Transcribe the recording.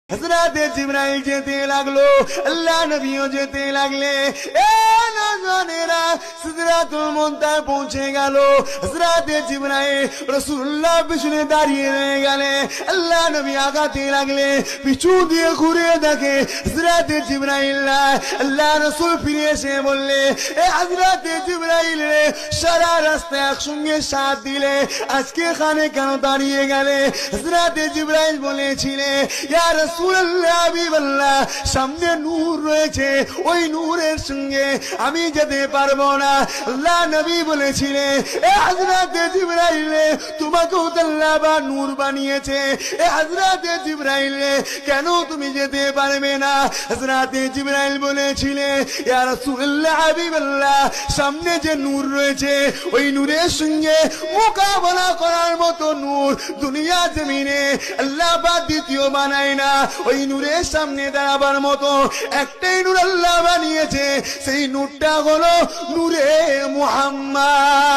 হযরতে জিবরাইল যেতে লাগলো, আল্লাহ নবীও যেতে লাগলে। এ নজনেরা সিদরাতুল মুনতাহা পৌঁছে গেল। হযরতে জিবরাইল রাসূলুল্লাহ পিছনে দাঁড়িয়ে রয়ে গেলে। আল্লাহ নবী আগাতে লাগলে, পিছু দিয়ে ঘুরে দেখে হযরতে জিবরাইল না। আল্লাহ রাসূল ফিরে এসে বললে, এ হযরতে জিবরাইল রে, সারা রাস্তা একসঙ্গে সাথ দিলে, আজকে এখানে কেন দাঁড়িয়ে গেলে? হযরতে জিবরাইল বলেছিলে, ইয়া রাসূলুল্লাহ হাবিবাল্লাহ, সামনে নূর রয়েছে, ওই নূরের সঙ্গে আমি যেতে পারবো না। আল্লাহ নবী বলেছিলে, এ হযরতে জিবরাইল রে, তোমাকেও তো আল্লাহ বা নূর বানিয়েছে। এ হযরতে জিবরাইল রে, কেন তুমি যেতে পারবে না? হযরতে জিবরাইল বলেছিলে, ইয়া রাসূলুল্লাহ হাবিবাল্লাহ, সামনে যে নূর রয়েছে, ওই নূরের সঙ্গে মোকাবেলা করার মতো নূর দুনিয়া জমিনে আল্লাহ বা দ্বিতীয় বানায় না। ওই নূরের সামনে দাঁড়াবার মতো একটাই নূর আল্লাহ বানিয়েছে, সেই নূরটা হলো নূরে মুহাম্মদ।